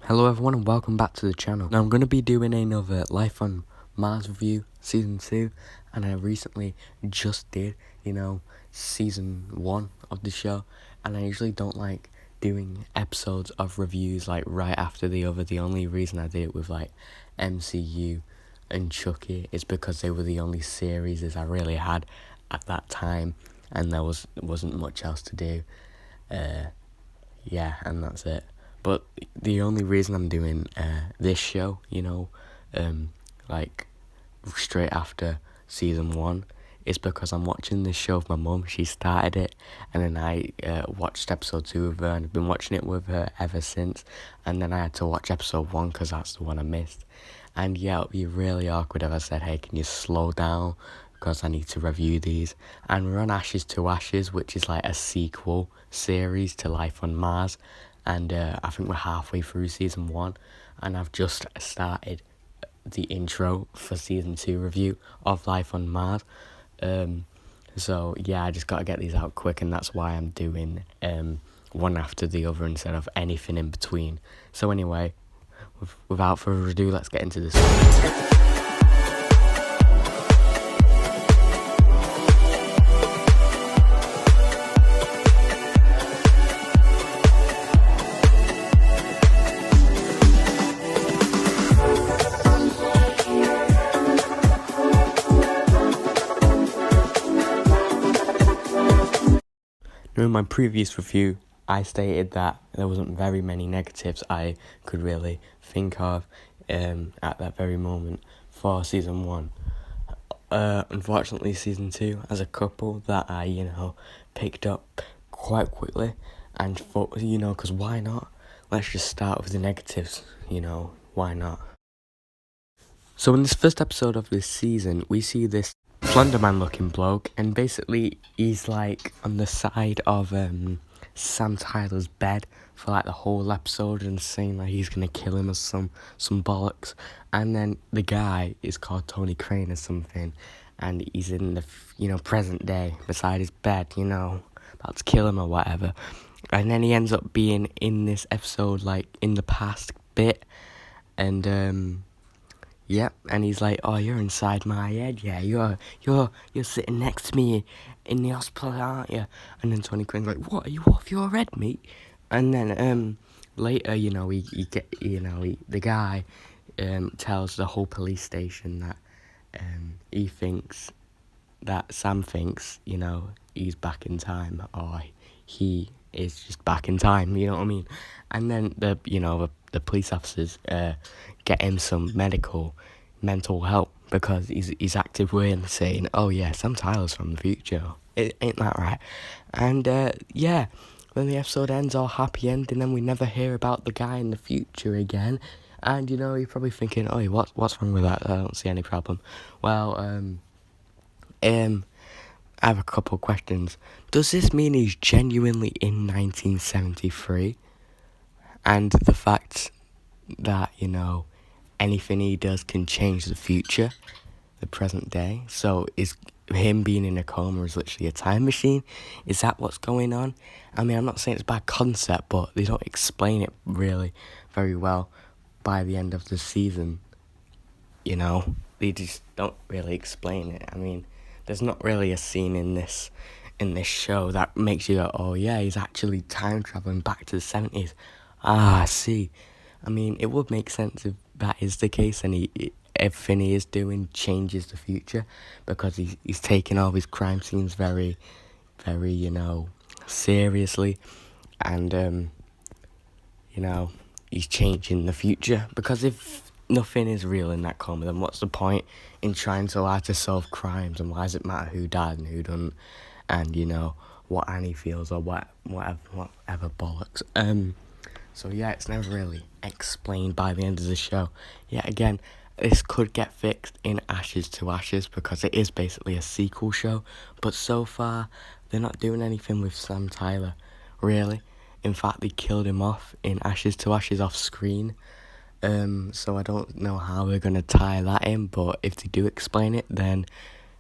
Hello everyone and welcome back to the channel. Now I'm going to be doing another Life on Mars review, Season 2, and I recently just did, Season 1 of the show, and I usually don't like doing episodes of reviews like right after the other. The only reason I did it with like MCU and Chucky is because they were the only series I really had at that time, and there wasn't much else to do. Yeah, and that's it. But the only reason I'm doing this show, like straight after Season 1, is because I'm watching this show with my mum. She started it, and then I watched episode 2 with her, and I've been watching it with her ever since. And then I had to watch episode 1 because that's the one I missed. And yeah, it would be really awkward if I said, hey, can you slow down? Because I need to review these. And we're on Ashes to Ashes, which is like a sequel series to Life on Mars. And I think we're halfway through Season 1. And I've just started the intro for Season 2 review of Life on Mars. So yeah, I just got to get these out quick, and that's why I'm doing one after the other instead of anything in between. So anyway, without further ado, let's get into this. In my previous review, I stated that there wasn't very many negatives I could really think of at that very moment for Season 1. Unfortunately, Season 2 has a couple that I, picked up quite quickly and thought, because why not? Let's just start with the negatives, why not? So in this first episode of this season, we see this Slenderman looking bloke, and basically he's like on the side of Sam Tyler's bed for like the whole episode and saying like he's gonna kill him or some bollocks. And then the guy is called Tony Crane or something, and he's in the present day beside his bed, about to kill him or whatever. And then he ends up being in this episode like in the past bit, and yep, and he's like, "Oh, you're inside my head, yeah. You're sitting next to me in the hospital, aren't you?" And then Tony Crane's like, "What? Are you off your head, mate?" And then later, the guy tells the whole police station that he thinks that Sam thinks, he's back in time, or he is just back in time. You know what I mean? And then the police officers get him some mental help because he's active way in saying, "Oh yeah, Sam Tyler's from the future." Ain't that right? And yeah, then the episode ends all happy ending, and we never hear about the guy in the future again. And you're probably thinking, "Oh, what's wrong with that? I don't see any problem." Well, I have a couple of questions. Does this mean he's genuinely in 1973? And the fact that, anything he does can change the future, the present day. So is him being in a coma is literally a time machine? Is that what's going on? I mean, I'm not saying it's a bad concept, but they don't explain it really very well by the end of the season. They just don't really explain it. I mean, there's not really a scene in this show that makes you go, "Oh yeah, he's actually time traveling back to the 70s. Ah, I see." I mean, it would make sense if that is the case, and everything he is doing changes the future, because he's taking all these crime scenes very, very, seriously, and he's changing the future. Because if nothing is real in that coma, then what's the point in trying so hard to solve crimes, and why does it matter who died and who didn't, and what Annie feels or whatever bollocks. So yeah, it's never really explained by the end of the show. Yet again, this could get fixed in Ashes to Ashes because it is basically a sequel show. But so far, they're not doing anything with Sam Tyler, really. In fact, they killed him off in Ashes to Ashes off screen. So I don't know how they're going to tie that in, but if they do explain it, then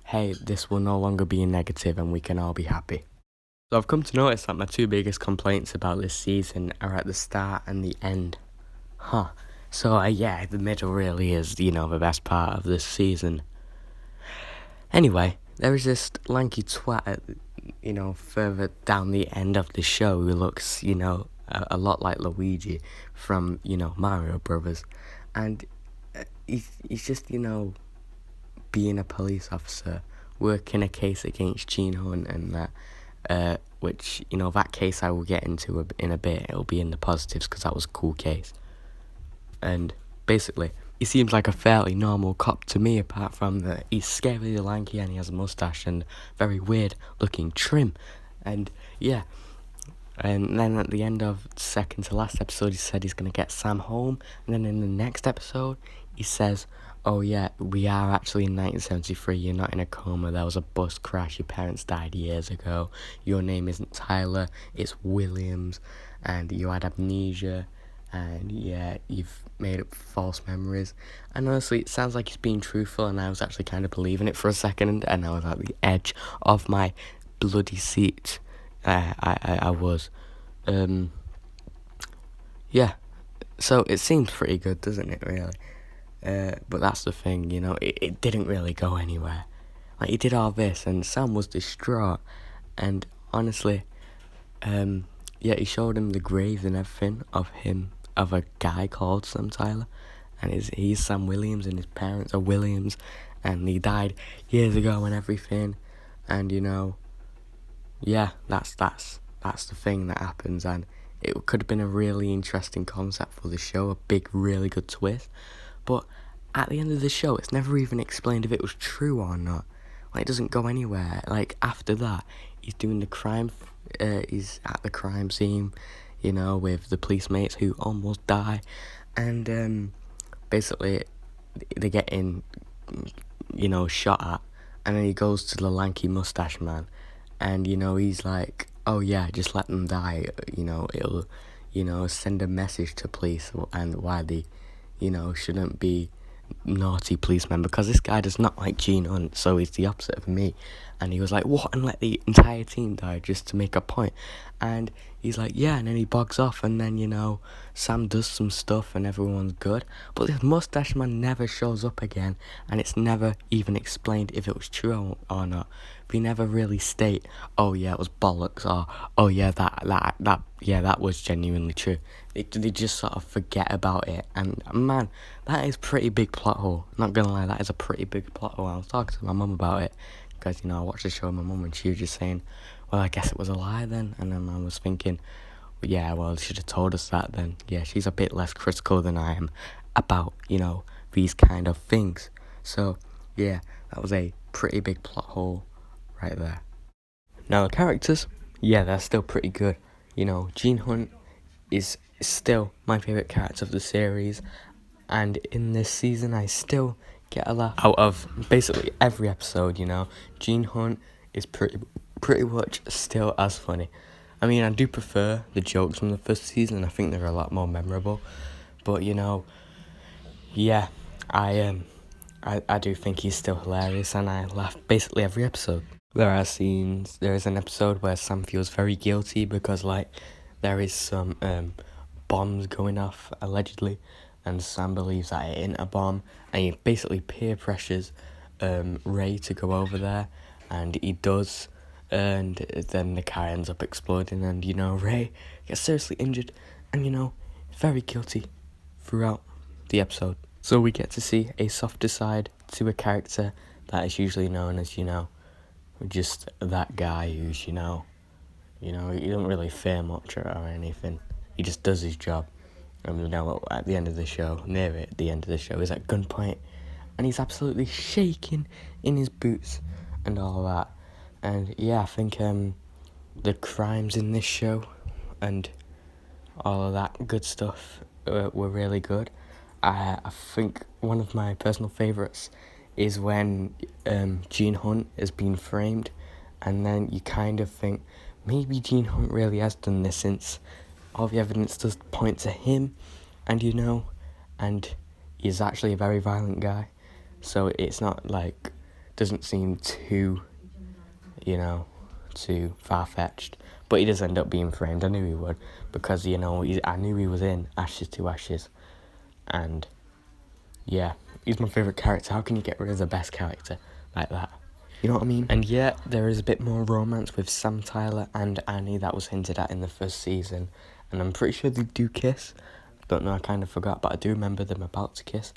hey, this will no longer be a negative and we can all be happy. So I've come to notice that my two biggest complaints about this season are at the start and the end. So, yeah, the middle really is, the best part of this season. Anyway, there is this lanky twat further down the end of the show who looks, a lot like Luigi from, Mario Brothers. And he's just, being a police officer, working a case against Gene Hunt and that, which, that case I will get into in a bit. It'll be in the positives because that was a cool case. And basically, he seems like a fairly normal cop to me, apart from that he's scarily lanky and he has a mustache and very weird looking trim. And yeah, and then at the end of the second to last episode, he said he's going to get Sam home. And then in the next episode, he says, oh yeah, we are actually in 1973, you're not in a coma, there was a bus crash, your parents died years ago, your name isn't Tyler, it's Williams, and you had amnesia, and yeah, you've made up false memories. And honestly, it sounds like he's being truthful, and I was actually kind of believing it for a second, and I was at the edge of my bloody seat. I was. Yeah, so it seems pretty good, doesn't it, really? But that's the thing, it didn't really go anywhere. Like, he did all this, and Sam was distraught, and honestly, yeah, he showed him the graves and everything of a guy called Sam Tyler, and he's Sam Williams, and his parents are Williams, and he died years ago and everything, and yeah, that's the thing that happens, and it could have been a really interesting concept for the show, a big, really good twist, but at the end of the show, it's never even explained if it was true or not. Like, it doesn't go anywhere. Like, after that, he's doing the crime, he's at the crime scene, with the police mates who almost die, and basically, they're getting, shot at, and then he goes to the lanky mustache man, and, he's like, oh yeah, just let them die, it'll, send a message to police and why they, shouldn't be naughty policemen, because this guy does not like Gene Hunt, so he's the opposite of me. And he was like, what, and let the entire team die just to make a point? And he's like, yeah, and then he bogs off, and then, Sam does some stuff and everyone's good, but this mustache man never shows up again, and it's never even explained if it was true or not. We never really state, oh yeah, it was bollocks, or oh yeah, that was genuinely true. They just sort of forget about it, and man, that is pretty big plot hole. Not gonna lie, that is a pretty big plot hole. I was talking to my mum about it, because, I watched the show with my mum, and she was just saying, well, I guess it was a lie then, and then I was thinking, well, yeah, well, she should have told us that then. Yeah, she's a bit less critical than I am about, these kind of things. So, yeah, that was a pretty big plot hole right there. Now, the characters, yeah, they're still pretty good. Gene Hunt is still my favourite character of the series, and in this season I still get a laugh out of basically every episode. Gene Hunt is pretty much still as funny. I mean, I do prefer the jokes from the first season. I think they're a lot more memorable, but yeah, I do think he's still hilarious, and I laugh basically every episode. There is an episode where Sam feels very guilty because, like, there is some bombs going off, allegedly, and Sam believes that it ain't a bomb, and he basically peer pressures Ray to go over there, and he does, and then the car ends up exploding, and, Ray gets seriously injured, and, very guilty throughout the episode. So we get to see a softer side to a character that is usually known as, just that guy who's, he don't really fear much or anything. He just does his job. And, at the end of the show, near it, the end of the show, he's at gunpoint, and he's absolutely shaking in his boots and all that. And, yeah, I think the crimes in this show and all of that good stuff were really good. I think one of my personal favourites is when Gene Hunt has been framed, and then you kind of think, maybe Gene Hunt really has done this, since all the evidence does point to him, and and he's actually a very violent guy, so it's not like, doesn't seem too, too far-fetched, but he does end up being framed. I knew he would, because, I knew he was in Ashes to Ashes, and yeah, he's my favourite character. How can you get rid of the best character like that? You know what I mean? And yeah, there is a bit more romance with Sam Tyler and Annie that was hinted at in the first season. And I'm pretty sure they do kiss. Don't know, I kind of forgot, but I do remember them about to kiss.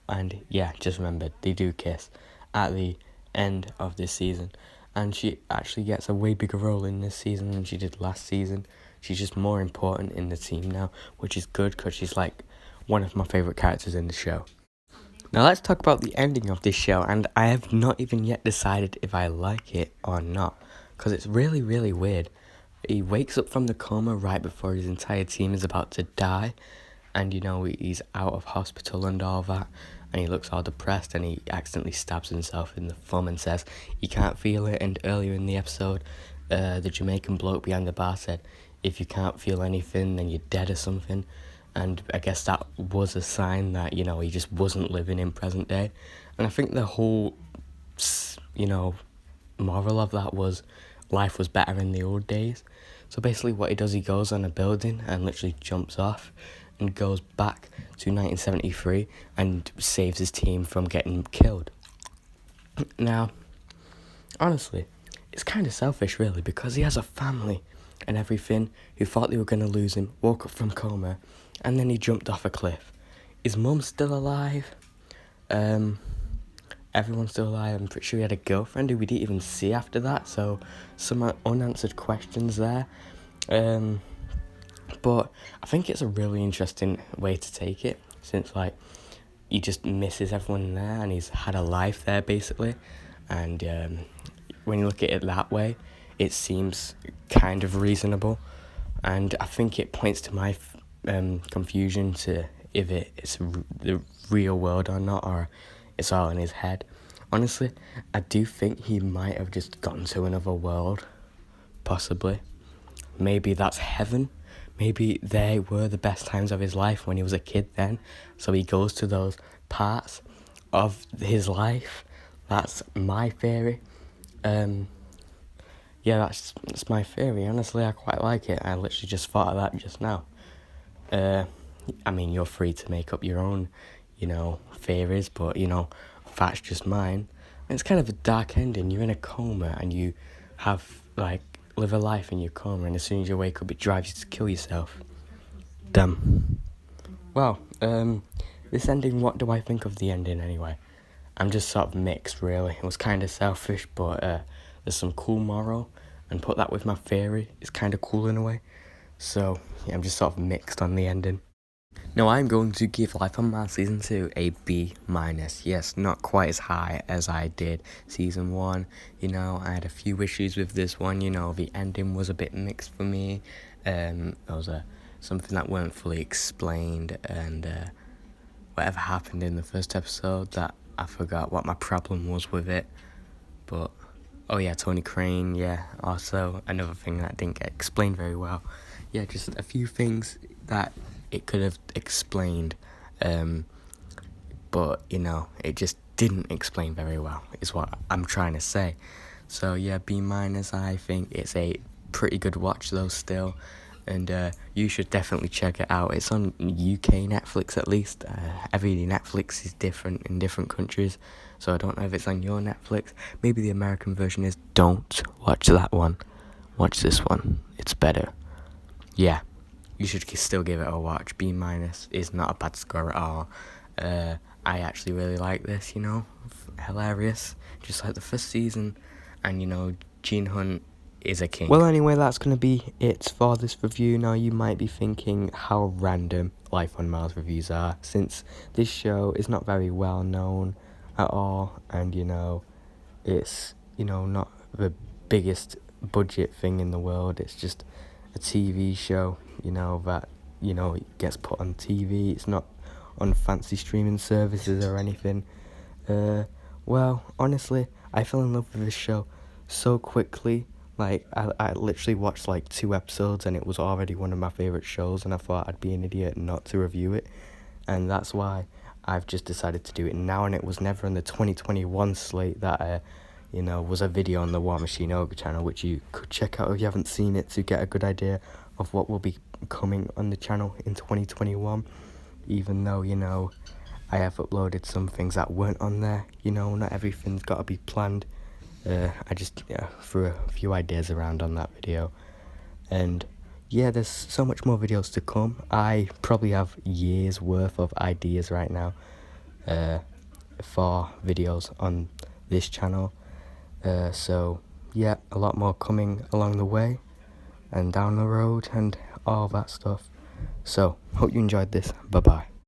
And yeah, just remembered, they do kiss at the end of this season. And she actually gets a way bigger role in this season than she did last season. She's just more important in the team now, which is good because she's like one of my favourite characters in the show. Now let's talk about the ending of this show, and I have not even yet decided if I like it or not, because it's really, really weird. He wakes up from the coma right before his entire team is about to die, and you know, he's out of hospital and all that, and he looks all depressed, and he accidentally stabs himself in the thumb and says he can't feel it. And earlier in the episode, the Jamaican bloke behind the bar said, if you can't feel anything, then you're dead or something. And I guess that was a sign that, you know, he just wasn't living in present day. And I think the whole, you know, moral of that was life was better in the old days. So basically what he does, he goes on a building and literally jumps off and goes back to 1973 and saves his team from getting killed. Now, honestly, it's kind of selfish really, because he has a family and everything who thought they were going to lose him, woke up from coma, and then he jumped off a cliff. His mum's still alive. Everyone's still alive. I'm pretty sure he had a girlfriend who we didn't even see after that, so some unanswered questions there. But I think it's a really interesting way to take it, since like he just misses everyone there and he's had a life there basically. And when you look at it that way, it seems kind of reasonable. And I think it points to my confusion to if it's the real world or not, or it's all in his head. Honestly, I do think he might have just gotten to another world, possibly. Maybe that's heaven. Maybe they were the best times of his life when he was a kid then, so he goes to those parts of his life. That's my theory. Yeah, that's my theory. Honestly, I quite like it. I literally just thought of that just now. I mean, you're free to make up your own, you know, theories, but, you know, that's just mine. And it's kind of a dark ending. You're in a coma and you have, like, live a life in your coma, and as soon as you wake up, it drives you to kill yourself. Damn. Well, this ending, what do I think of the ending anyway? I'm just sort of mixed, really. It was kind of selfish, but there's some cool moral, and put that with my theory, it's kind of cool in a way. So, yeah, I'm just sort of mixed on the ending. Now, I'm going to give Life on Mars Season 2 a B-. Yes, not quite as high as I did Season 1. You know, I had a few issues with this one. You know, the ending was a bit mixed for me. There was something that weren't fully explained, and whatever happened in the first episode, that I forgot what my problem was with it. But, oh yeah, Tony Crane, yeah, also another thing that didn't get explained very well. Yeah, just a few things that it could have explained, but, you know, it just didn't explain very well, is what I'm trying to say. So, yeah, B-. I think it's a pretty good watch, though, still, and you should definitely check it out. It's on UK Netflix, at least. Every Netflix is different in different countries, so I don't know if it's on your Netflix. Maybe the American version is. Don't watch that one. Watch this one. It's better. Yeah. You should still give it a watch. B- is not a bad score at all. I actually really like this, you know. Hilarious. Just like the first season. And, you know, Gene Hunt is a king. Well, anyway, that's going to be it for this review. Now, you might be thinking how random Life on Mars reviews are, since this show is not very well known at all. And, you know, it's, you know, not the biggest budget thing in the world. It's just a TV show, you know, that, you know, it gets put on TV. It's not on fancy streaming services or anything. Well, honestly, I fell in love with this show so quickly. Like, I literally watched like 2 episodes and it was already one of my favourite shows, and I thought I'd be an idiot not to review it. And that's why I've just decided to do it now, and it was never on the 2021 slate that you know, was a video on the War Machine Ogre channel, which you could check out if you haven't seen it to get a good idea of what will be coming on the channel in 2021. even though, you know, I have uploaded some things that weren't on there. You know, not everything's got to be planned. I just threw a few ideas around on that video. And yeah, there's so much more videos to come. I probably have years worth of ideas right now for videos on this channel. So yeah, a lot more coming along the way and down the road and all that stuff. So hope you enjoyed this. Bye bye.